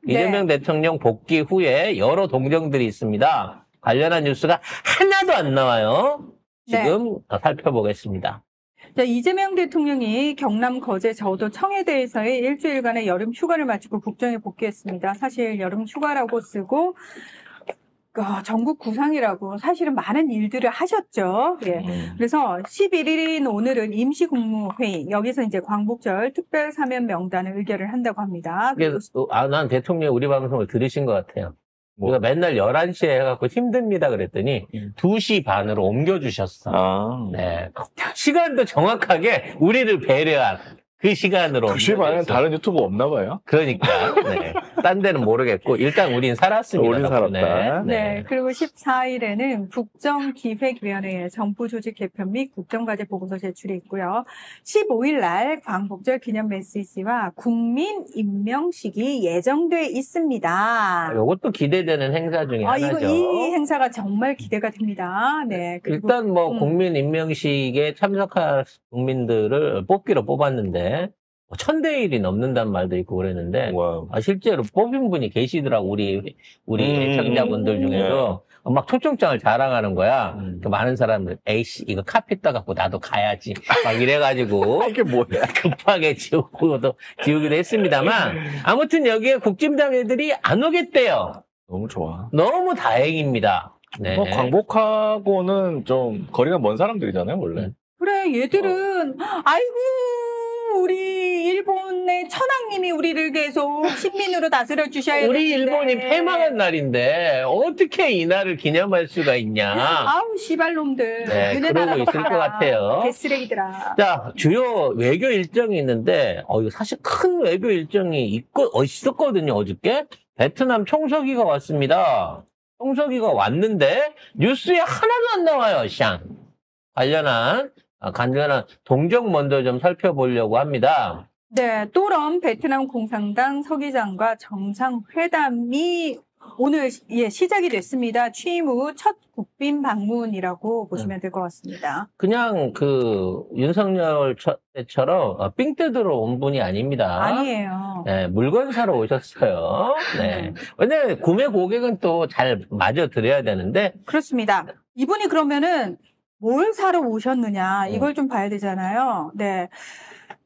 이재명 대통령 복귀 후에 여러 동정들이 있습니다. 관련한 뉴스가 하나도 안 나와요. 지금 살펴보겠습니다. 자, 이재명 대통령이 경남 거제 저도 청해대에서의 일주일간의 여름 휴가를 마치고 국정에 복귀했습니다. 사실 여름 휴가라고 쓰고 전국 구상이라고 사실은 많은 일들을 하셨죠. 예. 그래서 11일인 오늘은 임시국무회의, 여기서 이제 광복절 특별사면 명단을 의결을 한다고 합니다. 난 대통령 우리 방송을 들으신 것 같아요. 우리가 맨날 11시에 해갖고 힘듭니다 그랬더니 2시 반으로 옮겨주셨어. 네. 시간도 정확하게 우리를 배려한 그 시간으로. 2시 반에는 다른 유튜브 없나 봐요? 그러니까. 네. 딴 데는 모르겠고, 일단 우린 살았습니다. 우린 살았다. 네. 그리고 14일에는 국정기획위원회에 정부조직 개편 및 국정과제 보고서 제출이 있고요. 15일 날 광복절 기념 메시지와 국민 임명식이 예정돼 있습니다. 이것도 기대되는 행사 중에 하나죠. 이 행사가 정말 기대가 됩니다. 네. 그리고, 일단 국민 임명식에 참석할 국민들을 뽑기로 뽑았는데, 1000대 1이 넘는단 말도 있고 그랬는데, 실제로 뽑힌 분이 계시더라고, 우리 애청자분들 중에도. 막 초청장을 자랑하는 거야. 많은 사람들, 에이씨, 이거 카피 떠갖고 나도 가야지. 막 이래가지고. 이게 뭐야? 급하게 지우기도 했습니다만, 아무튼 여기에 국진당 애들이 안 오겠대요. 너무 좋아. 너무 다행입니다. 네. 광복하고는 좀 거리가 먼 사람들이잖아요, 원래. 그래, 얘들은, 아이고, 우리 일본의 천황님이 우리를 계속 식민으로 다스려 주셔야 되는데. 우리 일본이 패망한 날인데 어떻게 이 날을 기념할 수가 있냐. 아우 씨발놈들. 네, 그러고 있을 것 같아요. 개쓰레기들아. 자, 주요 외교 일정이 있는데 이거 사실 큰 외교 일정이 있었거든요. 어저께 베트남 총서기가 왔습니다. 총서기가 왔는데 뉴스에 하나도 안 나와요. 샹. 관련한 동정 먼저 좀 살펴보려고 합니다. 네, 또럼 베트남 공산당 서기장과 정상회담이 오늘 시작이 됐습니다. 취임 후 첫 국빈 방문이라고 보시면 될 것 같습니다. 그냥 윤석열 때처럼 삥 뜯으러 온 분이 아닙니다. 아니에요. 네, 물건 사러 오셨어요. 네. 왜냐면 구매 고객은 또 잘 맞아 드려야 되는데. 그렇습니다. 이분이 그러면은 뭘 사러 오셨느냐, 이걸 좀 봐야 되잖아요. 네.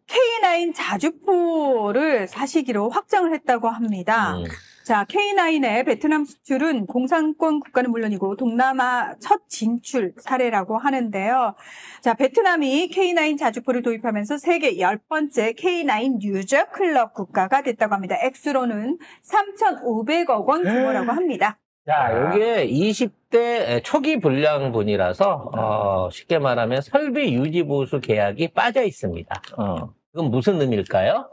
K9 자주포를 사시기로 확정을 했다고 합니다. 자, K9의 베트남 수출은 공산권 국가는 물론이고 동남아 첫 진출 사례라고 하는데요. 자, 베트남이 K9 자주포를 도입하면서 세계 10번째 K9 유저 클럽 국가가 됐다고 합니다. 액수로는 3,500억 원 규모라고 합니다. 자, 여기에 20대 초기 불량분이라서 쉽게 말하면 설비 유지 보수 계약이 빠져 있습니다. 그건 무슨 의미일까요?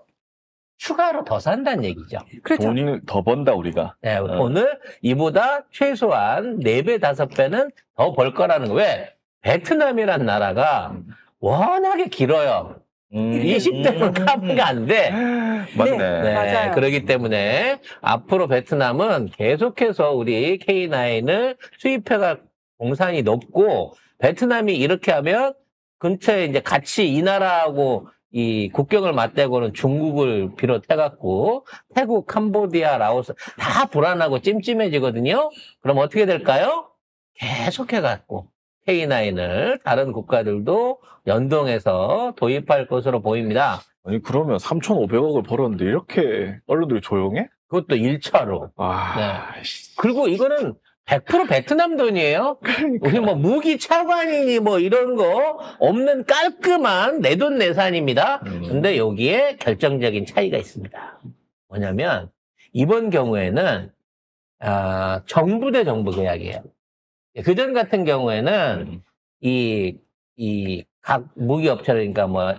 추가로 더 산다는 얘기죠. 그렇죠. 돈을 더 번다 우리가. 네, 돈을 이보다 최소한 4배, 5배는 더 벌 거라는 거. 왜? 베트남이란 나라가 워낙에 길어요. 20대는 카피가 안 돼. 맞네. 네, 맞아요. 그렇기 때문에 앞으로 베트남은 계속해서 우리 K9을 수입해갈 공산이 높고, 베트남이 이렇게 하면 근처에 이제 같이 이 나라하고 이 국경을 맞대고는 중국을 비롯해갖고 태국, 캄보디아, 라오스 다 불안하고 찜찜해지거든요. 그럼 어떻게 될까요? 계속해갖고 K9을 다른 국가들도 연동해서 도입할 것으로 보입니다. 아니 그러면 3,500억을 벌었는데 이렇게 언론들이 조용해? 그것도 1차로. 네. 그리고 이거는 100% 베트남 돈이에요. 그러니까. 우리 무기 차관이니 이런 거 없는 깔끔한 내돈내산입니다. 근데 여기에 결정적인 차이가 있습니다. 뭐냐면 이번 경우에는 정부 대 정부 계약이에요. 그전 같은 경우에는 이 각 무기 업체, 그러니까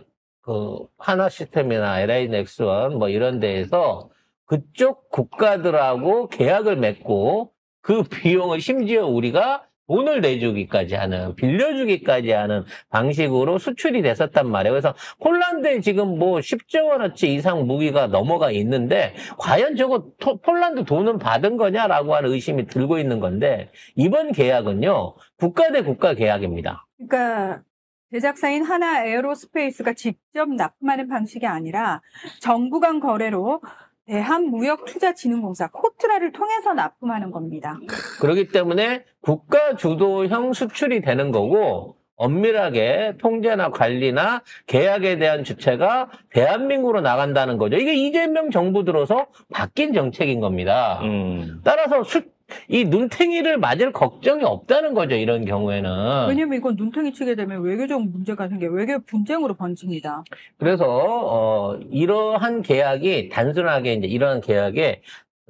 하나 시스템이나 LA 넥스원 이런 데에서 그쪽 국가들하고 계약을 맺고 그 비용을 심지어 우리가 돈을 내주기까지 하는, 빌려주기까지 하는 방식으로 수출이 됐었단 말이에요. 그래서 폴란드에 지금 10조 원어치 이상 무기가 넘어가 있는데 과연 저거 폴란드 돈은 받은 거냐라고 하는 의심이 들고 있는 건데, 이번 계약은요 국가 대 국가 계약입니다. 그러니까 제작사인 하나 에어로스페이스가 직접 납품하는 방식이 아니라 정부 간 거래로 대한무역투자진흥공사 코트라를 통해서 납품하는 겁니다. 그렇기 때문에 국가 주도형 수출이 되는 거고 엄밀하게 통제나 관리나 계약에 대한 주체가 대한민국으로 나간다는 거죠. 이게 이재명 정부 들어서 바뀐 정책인 겁니다. 따라서 이 눈탱이를 맞을 걱정이 없다는 거죠. 이런 경우에는. 왜냐면 이건 눈탱이 치게 되면 외교적 문제가 생겨 외교 분쟁으로 번집니다. 그래서 이러한 계약이 단순하게 이제 이러한 계약에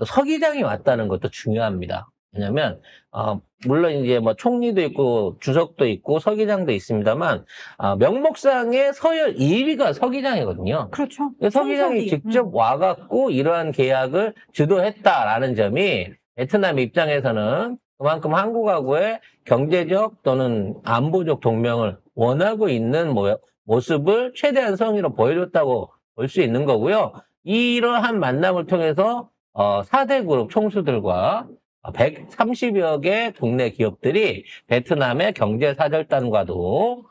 서기장이 왔다는 것도 중요합니다. 왜냐면 물론 이제 뭐 총리도 있고 주석도 있고 서기장도 있습니다만 명목상의 서열 2위가 서기장이거든요. 그렇죠. 서기장이 직접 와갖고 이러한 계약을 주도했다라는 점이 베트남 입장에서는 그만큼 한국하고의 경제적 또는 안보적 동맹을 원하고 있는 모습을 최대한 성의로 보여줬다고 볼 수 있는 거고요. 이러한 만남을 통해서 4대 그룹 총수들과 130여 개 국내 기업들이 베트남의 경제사절단과도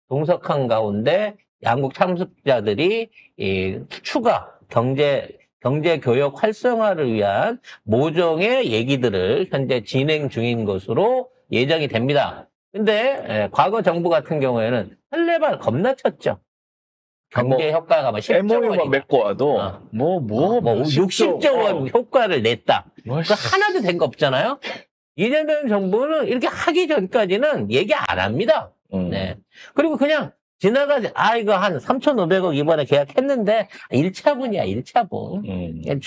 동석한 가운데 양국 참석자들이 추가 경제교역 활성화를 위한 모종의 얘기들을 현재 진행 중인 것으로 예정이 됩니다. 근데 과거 정부 같은 경우에는 설레발 겁나 쳤죠. 경제 효과가 막 10조 MOU만 맺고 와도 뭐 60조 원 효과를 냈다. 그 하나도 된 거 없잖아요. 이재명 정부는 이렇게 하기 전까지는 얘기 안 합니다. 네. 그리고 그냥 지나가지, 이거 한 3,500억 이번에 계약했는데, 1차분이야, 1차분.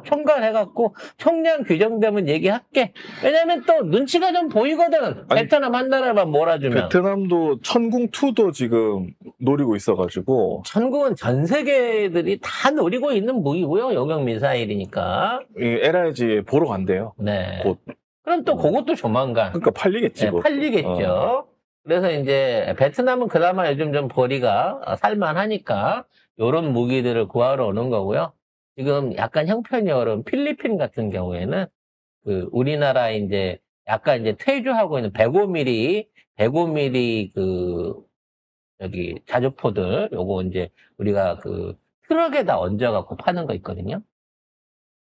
총괄해갖고, 총량 규정되면 얘기할게. 왜냐면 또 눈치가 좀 보이거든. 베트남 한 나라만 몰아주면. 베트남도 천궁2도 지금 노리고 있어가지고. 천궁은 전 세계들이 다 노리고 있는 무기고요. 요격 미사일이니까. LIG 보러 간대요. 네. 곧. 그럼 또 그것도 조만간. 그러니까 팔리겠지. 네, 팔리겠죠. 그래서 이제 베트남은 그나마 요즘 좀 거리가 살만하니까 이런 무기들을 구하러 오는 거고요. 지금 약간 형편이 어려운 필리핀 같은 경우에는 우리나라 이제 약간 이제 퇴주하고 있는 105mm 자주포들 요거 이제 우리가 트럭에다 얹어갖고 파는 거 있거든요.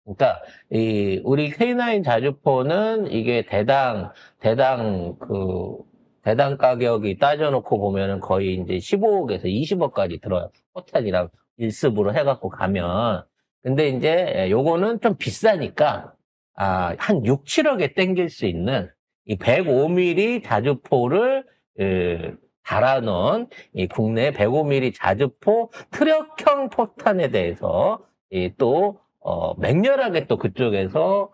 그러니까 우리 K9 자주포는 이게 대당 가격이 따져놓고 보면은 거의 이제 15억에서 20억까지 들어요. 포탄이랑 일습으로 해갖고 가면. 근데 이제 요거는 좀 비싸니까, 한 6, 7억에 땡길 수 있는 이 105mm 자주포를, 달아놓은 이 국내 105mm 자주포 트럭형 포탄에 대해서 또, 맹렬하게 또 그쪽에서,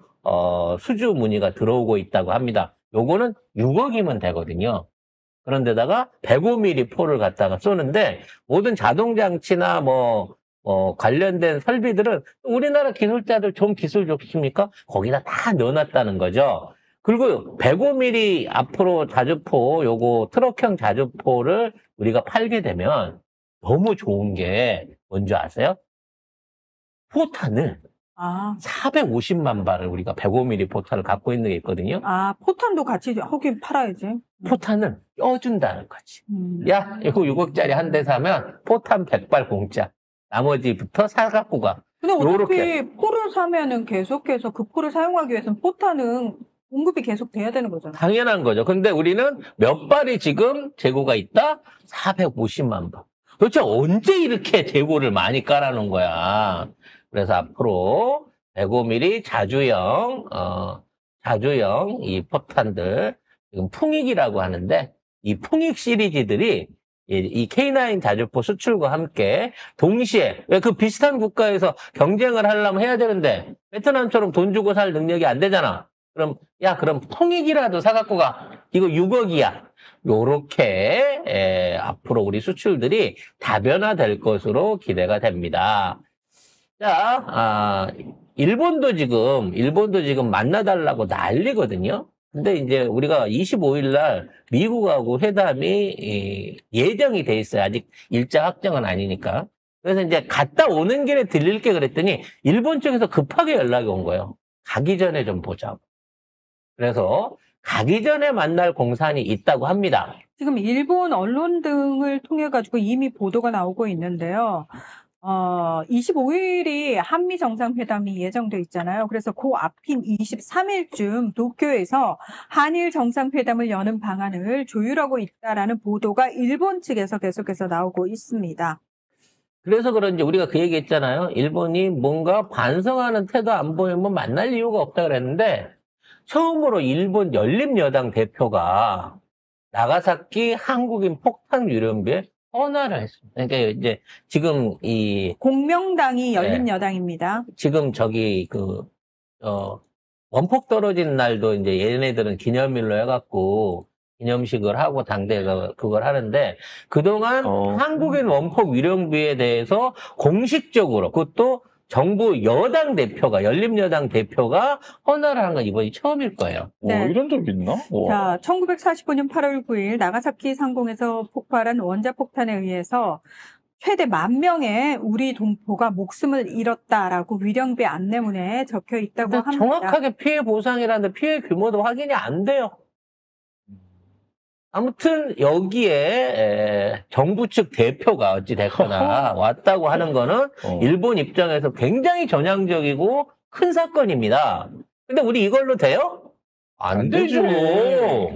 수주 문의가 들어오고 있다고 합니다. 요거는 6억이면 되거든요. 그런데다가 105mm 포를 갖다가 쏘는데 모든 자동장치나 관련된 설비들은 우리나라 기술자들 좀 기술 좋습니까? 거기다 다 넣어놨다는 거죠. 그리고 105mm 앞으로 자주포 요거 트럭형 자주포를 우리가 팔게 되면 너무 좋은 게 뭔지 아세요? 포탄을 450만 발을 우리가 105mm 포탄을 갖고 있는 게 있거든요. 포탄도 같이 하긴 팔아야지. 포탄을 껴준다는 거지. 야, 이거 6억짜리 한 대 사면 포탄 100발 공짜. 나머지부터 사갖고 가. 근데 어차피 포를 사면은 계속해서 그 포를 사용하기 위해서는 포탄은 공급이 계속 돼야 되는 거잖아요. 당연한 거죠. 근데 우리는 몇 발이 지금 재고가 있다? 450만 발. 도대체 언제 이렇게 재고를 많이 깔아놓은 거야? 그래서 앞으로 105mm 자주형 이 포탄들, 지금 풍익이라고 하는데, 이 풍익 시리즈들이 이 K9 자주포 수출과 함께 동시에, 왜 그 비슷한 국가에서 경쟁을 하려면 해야 되는데, 베트남처럼 돈 주고 살 능력이 안 되잖아. 그럼 풍익이라도 사갖고 가. 이거 6억이야. 요렇게, 앞으로 우리 수출들이 다변화될 것으로 기대가 됩니다. 자, 일본도 지금 만나달라고 난리거든요. 근데 이제 우리가 25일 날 미국하고 회담이 예정이 돼 있어요. 아직 일자 확정은 아니니까. 그래서 이제 갔다 오는 길에 들릴게 그랬더니 일본 쪽에서 급하게 연락이 온 거예요. 가기 전에 좀 보자고. 그래서 가기 전에 만날 공산이 있다고 합니다. 지금 일본 언론 등을 통해 가지고 이미 보도가 나오고 있는데요. 25일이 한미 정상회담이 예정돼 있잖아요. 그래서 그 앞인 23일쯤 도쿄에서 한일 정상회담을 여는 방안을 조율하고 있다라는 보도가 일본 측에서 계속해서 나오고 있습니다. 그래서 그런지 우리가 그 얘기 했잖아요. 일본이 뭔가 반성하는 태도 안 보이면 만날 이유가 없다 그랬는데 처음으로 일본 열린여당 대표가 나가사키 한국인 폭탄 유령비에 헌화를 했습니다. 그러니까 이제 지금 공명당이 열린여당입니다. 지금 원폭 떨어진 날도 이제 얘네들은 기념일로 해갖고 기념식을 하고 당대가 그걸 하는데 그동안 한국인 원폭 위령비에 대해서 공식적으로 그것도 정부 여당 대표가 열린여당 대표가 헌화를 한 건 이번이 처음일 거예요. 네. 이런 적 있나? 자, 1945년 8월 9일 나가사키 상공에서 폭발한 원자폭탄에 의해서 최대 10,000명의 우리 동포가 목숨을 잃었다라고 위령비 안내문에 적혀 있다고 합니다. 정확하게 피해 보상이라는 피해 규모도 확인이 안 돼요. 아무튼 여기에 정부 측 대표가 어찌 됐거나 왔다고 하는 거는 일본 입장에서 굉장히 전향적이고 큰 사건입니다. 근데 우리 이걸로 돼요? 안 되죠.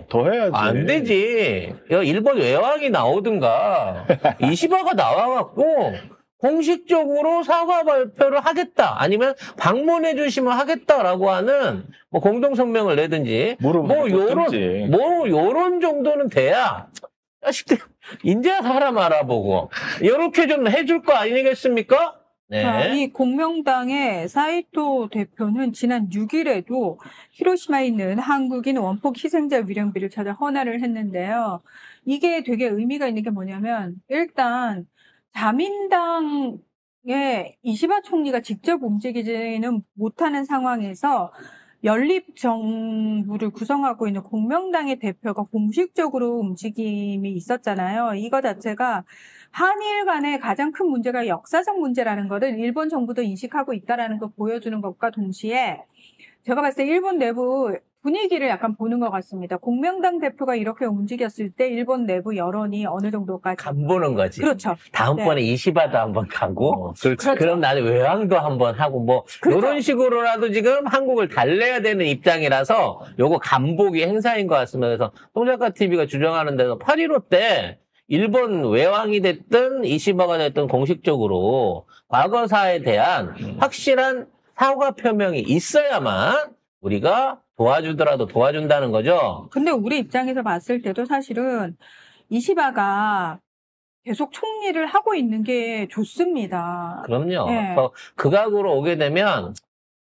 더 해야지. 안 되지. 일본 외왕이 나오든가 이시바가 나와갖고 공식적으로 사과 발표를 하겠다. 아니면 방문해 주시면 하겠다라고 하는 뭐 공동 성명을 내든지 요런 정도는 돼야 자식들 이제 사람 알아보고 이렇게 좀 해줄 거 아니겠습니까? 네. 자, 이 공명당의 사이토 대표는 지난 6일에도 히로시마에 있는 한국인 원폭 희생자 위령비를 찾아 헌화를 했는데요. 이게 되게 의미가 있는 게 뭐냐면 일단 자민당의 이시바 총리가 직접 움직이지는 못하는 상황에서 연립정부를 구성하고 있는 공명당의 대표가 공식적으로 움직임이 있었잖아요. 이거 자체가 한일 간의 가장 큰 문제가 역사적 문제라는 것을 일본 정부도 인식하고 있다는 걸 보여주는 것과 동시에 제가 봤을 때 일본 내부 분위기를 약간 보는 것 같습니다. 공명당 대표가 이렇게 움직였을 때 일본 내부 여론이 어느 정도까지 간보는 거지. 그렇죠. 다음번에 이시바도 한번 가고 그렇죠. 그럼 나는 외왕도 한번 하고 뭐 그렇죠. 이런 식으로라도 지금 한국을 달래야 되는 입장이라서 요거 간보기 행사인 것 같습니다. 그래서 송작가 TV가 주장하는 데서 8.15 때 일본 외왕이 됐든 이시바가 됐든 공식적으로 과거사에 대한 확실한 사과 표명이 있어야만 우리가 도와주더라도 도와준다는 거죠. 근데 우리 입장에서 봤을 때도 사실은 이시바가 계속 총리를 하고 있는 게 좋습니다. 그럼요. 네. 극악으로 오게 되면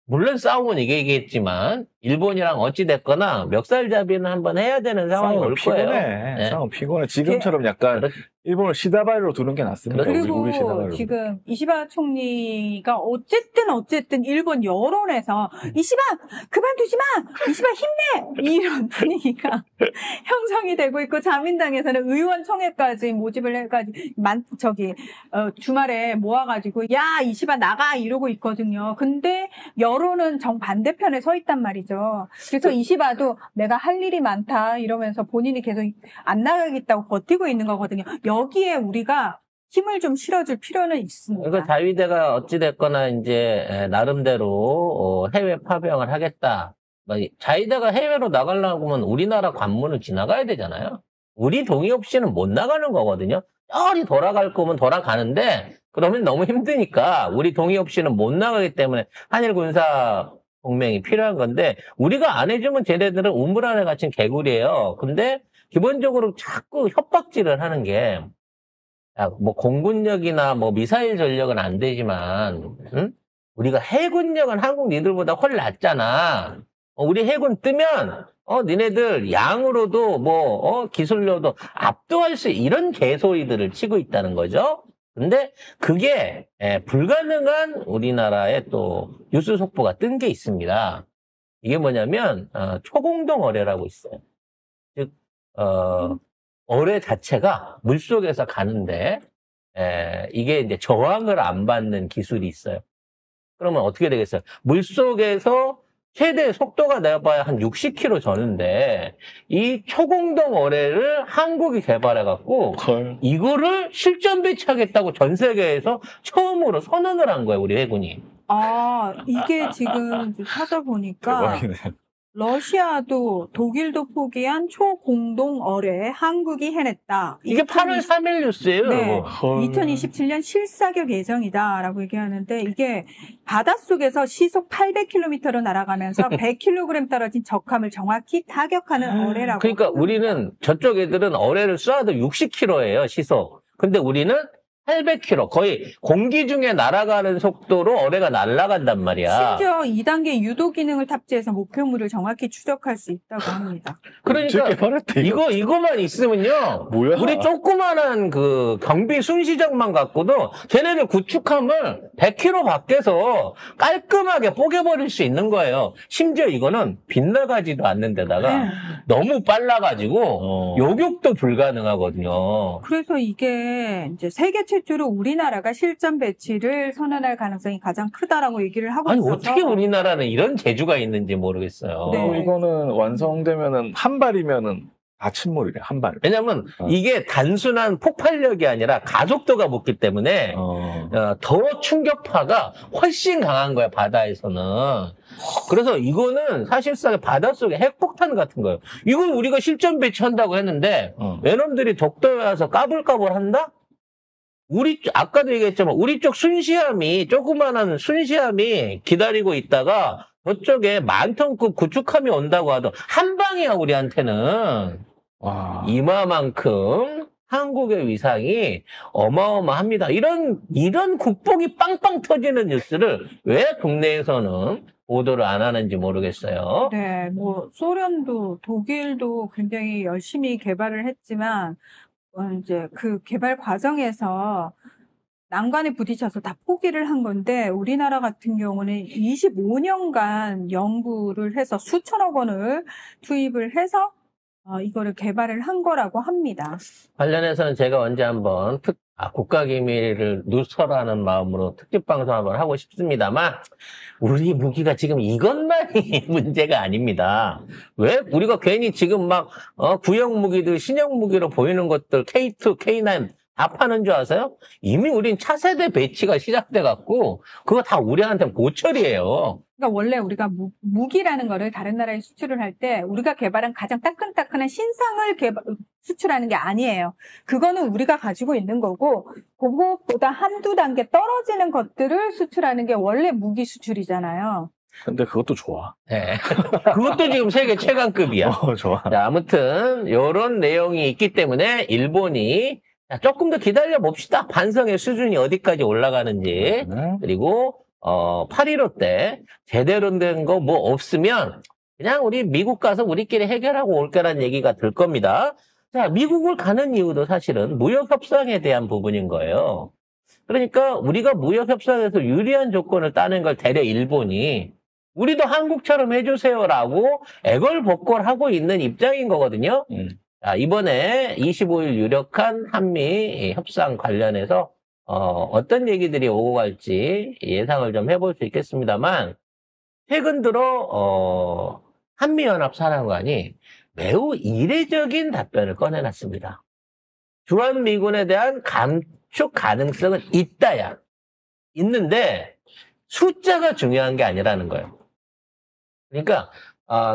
물론 싸움은 이기겠지만 일본이랑 어찌 됐거나 멱살잡이는 한번 해야 되는 상황이 올 거예요. 네. 싸움 피곤해. 지금처럼 약간 일본을 시다바리로 두는 게 낫습니다. 그리고 우리 시다바리로. 지금 이시바 총리가 어쨌든 일본 여론에서 이시바 그만두지 마, 이시바 힘내 이런 분위기가 형성이 되고 있고 자민당에서는 의원총회까지 모집을 해가지고 주말에 모아가지고 야 이시바 나가 이러고 있거든요. 근데 여론은 정반대편에 서 있단 말이죠. 그래서 이시바도 내가 할 일이 많다 이러면서 본인이 계속 안 나가겠다고 버티고 있는 거거든요. 여기에 우리가 힘을 좀 실어줄 필요는 있습니다. 그러니까 자위대가 어찌됐거나 이제 나름대로 해외 파병을 하겠다. 자위대가 해외로 나가려고 하면 우리나라 관문을 지나가야 되잖아요. 우리 동의 없이는 못 나가는 거거든요. 저리 돌아갈 거면 돌아가는데 그러면 너무 힘드니까 우리 동의 없이는 못 나가기 때문에 한일 군사 동맹이 필요한 건데 우리가 안 해주면 쟤네들은 우물 안에 갇힌 개구리예요. 근데 기본적으로 자꾸 협박질을 하는 게 뭐 공군력이나 뭐 미사일 전력은 안 되지만 우리가 해군력은 한국 니들보다 훨 낫잖아. 우리 해군 뜨면 니네들 양으로도 뭐 기술로도 압도할 수 이런 개소리들을 치고 있다는 거죠. 근데 그게 불가능한 우리나라의 또 뉴스 속보가 뜬 게 있습니다. 이게 뭐냐면 초공동 어뢰라고 있어요. 즉 어뢰 자체가 물속에서 가는데 이게 이제 저항을 안 받는 기술이 있어요. 그러면 어떻게 되겠어요? 물속에서 최대 속도가 내봐야 한 60km 전인데 이 초공동 어뢰를 한국이 개발해갖고 헐. 이거를 실전 배치하겠다고 전 세계에서 처음으로 선언을 한 거예요, 우리 해군이. 아, 이게 지금 찾아보니까 대박이네. 러시아도 독일도 포기한 초공동 어뢰 한국이 해냈다. 이게 8월 3일 뉴스예요. 네. 이거. 헐. 2027년 실사격 예정이다라고 얘기하는데 이게 바닷속에서 시속 800km로 날아가면서 100kg 떨어진 적함을 정확히 타격하는 어뢰라고. 그러니까 우리는 저쪽 애들은 어뢰를 쏴도 60km예요, 시속. 근데 우리는 800km, 거의 공기 중에 날아가는 속도로 어뢰가 날아간단 말이야. 심지어 2단계 유도 기능을 탑재해서 목표물을 정확히 추적할 수 있다고 합니다. 그러니까 바랬대, 이거만 있으면요. 뭐야? 우리 조그만한 그 경비 순시적만 갖고도 걔네들 구축함을 100km 밖에서 깔끔하게 뽀개버릴 수 있는 거예요. 심지어 이거는 빗나가지도 않는 데다가 네. 너무 빨라가지고 요격도 불가능하거든요. 그래서 이게 이제 세계 최초로 우리나라가 실전 배치를 선언할 가능성이 가장 크다라고 얘기를 하고 아니 있어서 어떻게 우리나라는 이런 재주가 있는지 모르겠어요. 네. 이거는 완성되면은 한 발이면은 다 침몰이래, 한 발. 왜냐면 이게 단순한 폭발력이 아니라 가속도가 높기 때문에 더 충격파가 훨씬 강한 거야, 바다에서는. 그래서 이거는 사실상 바닷속에 핵폭탄 같은 거예요. 이걸 우리가 실전 배치한다고 했는데 외놈들이 독도에 와서 까불까불 한다? 아까도 얘기했지만 우리 쪽 순시함이 조그만한 순시함이 기다리고 있다가 저쪽에 만톤급 구축함이 온다고 하도 한 방이야, 우리한테는. 와. 이마만큼 한국의 위상이 어마어마합니다. 이런 국뽕이 빵빵 터지는 뉴스를 왜 국내에서는 보도를 안 하는지 모르겠어요. 네, 뭐 소련도 독일도 굉장히 열심히 개발을 했지만 이제 그 개발 과정에서 난관에 부딪혀서 다 포기를 한 건데 우리나라 같은 경우는 25년간 연구를 해서 수천억 원을 투입을 해서 이거를 개발을 한 거라고 합니다. 관련해서는 제가 언제 한번 국가기밀을 누설하는 마음으로 특집방송 한번 하고 싶습니다만 우리 무기가 지금 이것만이 문제가 아닙니다. 왜 우리가 괜히 지금 막 구형 무기들 신형 무기로 보이는 것들 K2, K9 다 파는 줄 아세요? 이미 우린 차세대 배치가 시작돼 갖고 그거 다 우리한테 고철이에요. 그러니까 원래 우리가 무기라는 거를 다른 나라에 수출을 할 때 우리가 개발한 가장 따끈따끈한 신상을 수출하는 게 아니에요. 그거는 우리가 가지고 있는 거고 그것보다 한두 단계 떨어지는 것들을 수출하는 게 원래 무기 수출이잖아요. 근데 그것도 좋아. 네. 그것도 지금 세계 최강급이야. 좋아. 자, 아무튼 이런 내용이 있기 때문에 일본이 조금 더 기다려 봅시다. 반성의 수준이 어디까지 올라가는지. 그리고 8.15 때 제대로 된 거 뭐 없으면 그냥 우리 미국 가서 우리끼리 해결하고 올 거란 얘기가 들 겁니다. 자, 미국을 가는 이유도 사실은 무역협상에 대한 부분인 거예요. 그러니까 우리가 무역협상에서 유리한 조건을 따는 걸 대려 일본이 우리도 한국처럼 해주세요라고 애걸복걸하고 있는 입장인 거거든요. 자, 이번에 25일 유력한 한미 협상 관련해서 어떤 얘기들이 오고 갈지 예상을 좀 해볼 수 있겠습니다만 최근 들어 한미연합사령관이 매우 이례적인 답변을 꺼내놨습니다. 주한미군에 대한 감축 가능성은 있다야. 있는데 숫자가 중요한 게 아니라는 거예요. 그러니까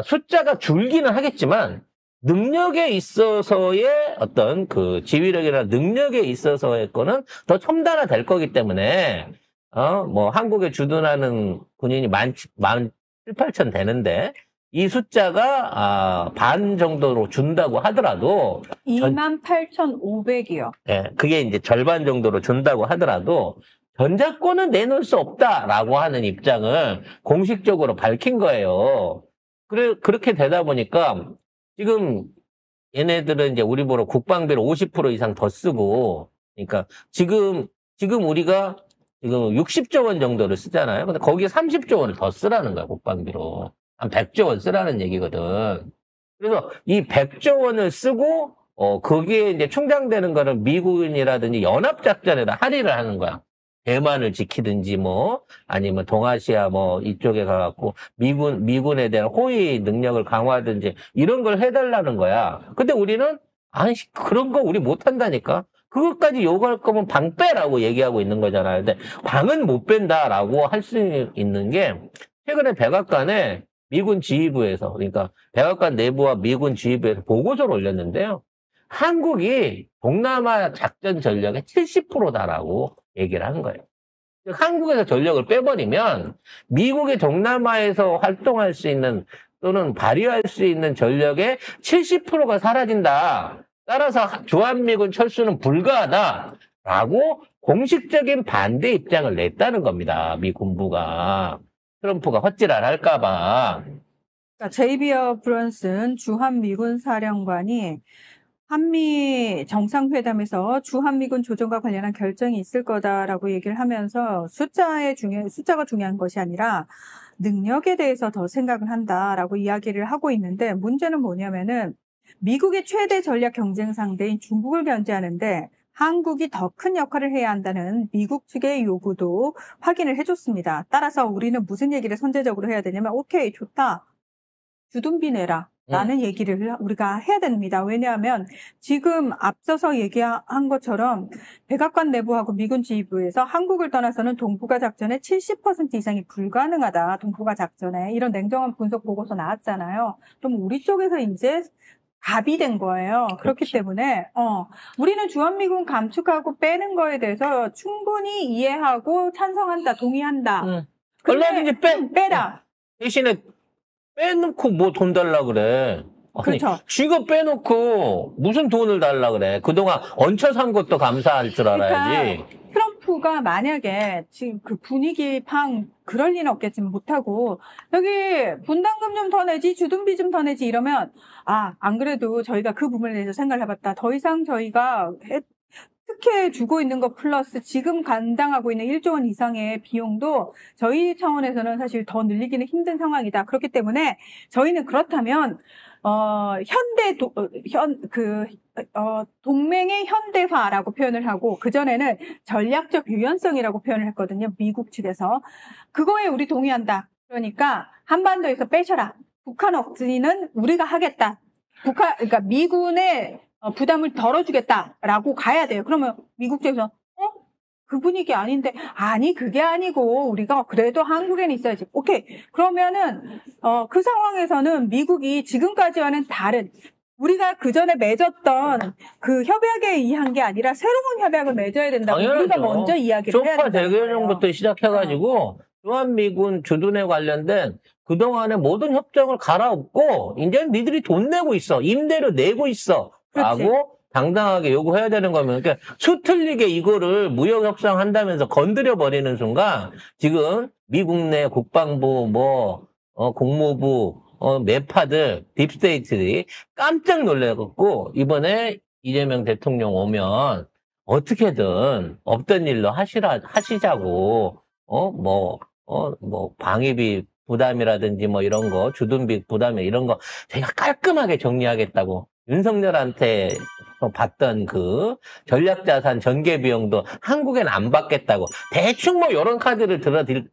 숫자가 줄기는 하겠지만 능력에 있어서의 어떤 그 지휘력이나 능력에 있어서의 거는 더 첨단화될 거기 때문에 뭐 한국에 주둔하는 군인이 17,8천 되는데 이 숫자가 반 정도로 준다고 하더라도 28,500이요. 예, 그게 이제 절반 정도로 준다고 하더라도 전작권은 내놓을 수 없다라고 하는 입장을 공식적으로 밝힌 거예요. 그렇게 되다 보니까 지금 얘네들은 이제 우리 보러 국방비를 50% 이상 더 쓰고, 그러니까 지금 우리가 지금 60조 원 정도를 쓰잖아요. 근데 거기에 30조 원을 더 쓰라는 거야, 국방비로. 한 100조 원 쓰라는 얘기거든. 그래서 이 100조 원을 쓰고, 거기에 이제 충당되는 거는 미군이라든지 연합작전에다 할인을 하는 거야. 대만을 지키든지 뭐 아니면 동아시아 뭐 이쪽에 가갖고 미군에 대한 호위 능력을 강화하든지 이런 걸 해달라는 거야. 근데 우리는 아니 그런 거 우리 못한다니까. 그것까지 요구할 거면 방 빼라고 얘기하고 있는 거잖아요. 근데 방은 못 뺀다라고 할 수 있는 게 최근에 백악관에 미군 지휘부에서 그러니까 백악관 내부와 미군 지휘부에서 보고서를 올렸는데요. 한국이 동남아 작전 전력의 70%다라고 얘기를 한 거예요. 한국에서 전력을 빼버리면 미국의 동남아에서 활동할 수 있는 또는 발휘할 수 있는 전력의 70%가 사라진다. 따라서 주한미군 철수는 불가하다라고 공식적인 반대 입장을 냈다는 겁니다. 미 군부가. 트럼프가 헛질을 할까봐. 그러니까 제이비어 브런슨 주한미군 사령관이 한미 정상회담에서 주한미군 조정과 관련한 결정이 있을 거다라고 얘기를 하면서 숫자가 중요한 것이 아니라 능력에 대해서 더 생각을 한다라고 이야기를 하고 있는데 문제는 뭐냐면은 미국의 최대 전략 경쟁 상대인 중국을 견제하는데 한국이 더 큰 역할을 해야 한다는 미국 측의 요구도 확인을 해줬습니다. 따라서 우리는 무슨 얘기를 선제적으로 해야 되냐면 오케이 좋다. 주둔비 내라. 라는 얘기를 우리가 해야 됩니다. 왜냐하면 지금 앞서서 얘기한 것처럼 백악관 내부하고 미군 지휘부에서 한국을 떠나서는 동북아 작전의 70% 이상이 불가능하다. 동북아 작전에 이런 냉정한 분석 보고서 나왔잖아요. 그럼 우리 쪽에서 이제 갑이 된 거예요. 그렇기 때문에 우리는 주한미군 감축하고 빼는 거에 대해서 충분히 이해하고 찬성한다, 동의한다. 얼마든지 빼라. 대신에 빼놓고 뭐 돈 달라 그래. 아니, 그렇죠. 쥐가 빼놓고 무슨 돈을 달라 그래. 그동안 얹혀 산 것도 감사할 줄 알아야지. 그러니까 트럼프가 만약에 지금 그 분위기 그럴 리는 없겠지만 못하고 여기 분담금 좀 더 내지 주둔비 좀 더 내지 이러면 안 그래도 저희가 그 부분에 대해서 생각을 해봤다. 더 이상 저희가 특혜 주고 있는 것 플러스 지금 감당하고 있는 1조 원 이상의 비용도 저희 차원에서는 사실 더 늘리기는 힘든 상황이다. 그렇기 때문에 저희는 그렇다면 동맹의 현대화라고 표현을 하고 그전에는 전략적 유연성이라고 표현을 했거든요. 미국 측에서. 그거에 우리 동의한다. 그러니까 한반도에서 빼셔라. 북한 억지는 우리가 하겠다. 그러니까 미군의 부담을 덜어주겠다라고 가야 돼요. 그러면 미국 쪽에서 그 분위기 아닌데 아니 그게 아니고 우리가 그래도 한국에는 있어야지. 오케이. 그러면은 그 상황에서는 미국이 지금까지와는 다른 우리가 그전에 맺었던 그 협약에 의한 게 아니라 새로운 협약을 맺어야 된다고 당연하죠. 우리가 먼저 이야기를 해야 초파 된다는 대개념부터 거예요. 시작해가지고 주한미군 주둔에 관련된 그동안의 모든 협정을 갈아엎고 이제는 니들이 돈 내고 있어. 임대료 내고 있어. 그렇지. 라고 당당하게 요구해야 되는 거면 그러니까 수틀리게 이거를 무역 협상한다면서 건드려 버리는 순간 지금 미국 내 국방부 국무부 매파들 딥스테이트들이 깜짝 놀래갖고 이번에 이재명 대통령 오면 어떻게든 없던 일로 하시자고 방위비 부담이라든지 뭐 이런 거 주둔비 부담이 이런 거 저희가 깔끔하게 정리하겠다고 윤석열한테 받던 그 전략자산 전개 비용도 한국엔 안 받겠다고 대충 뭐 이런 카드를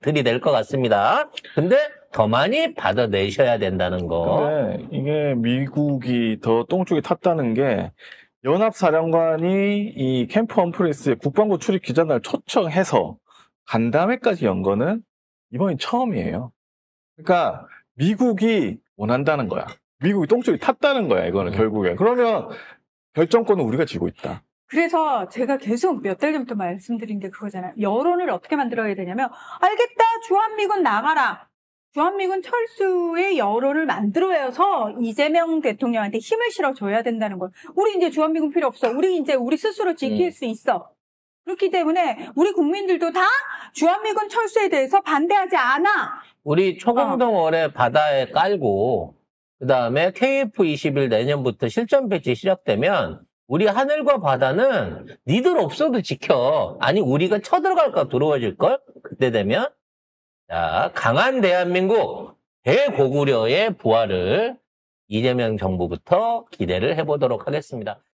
들이댈 것 같습니다. 근데 더 많이 받아내셔야 된다는 거. 근데 이게 미국이 더 똥줄이 탔다는 게 연합사령관이 이 캠프 험프리스의 국방부 출입 기자단을 초청해서 간담회까지 연 거는 이번이 처음이에요. 그러니까 미국이 원한다는 거야. 미국이 똥줄이 탔다는 거야, 이거는 결국에. 그러면 결정권은 우리가 쥐고 있다. 그래서 제가 계속 몇 달 전부터 말씀드린 게 그거잖아요. 여론을 어떻게 만들어야 되냐면 알겠다. 주한미군 나가라. 주한미군 철수의 여론을 만들어서 이재명 대통령한테 힘을 실어줘야 된다는 걸. 우리 이제 주한미군 필요 없어. 우리 이제 우리 스스로 지킬 수 있어. 그렇기 때문에 우리 국민들도 다 주한미군 철수에 대해서 반대하지 않아. 우리 초공동어뢰 바다에 깔고 그다음에 KF-21 내년부터 실전 배치 시작되면 우리 하늘과 바다는 니들 없어도 지켜. 아니 우리가 쳐들어갈까 두려워질걸? 그때 되면 자, 강한 대한민국 대고구려의 부활을 이재명 정부부터 기대를 해보도록 하겠습니다.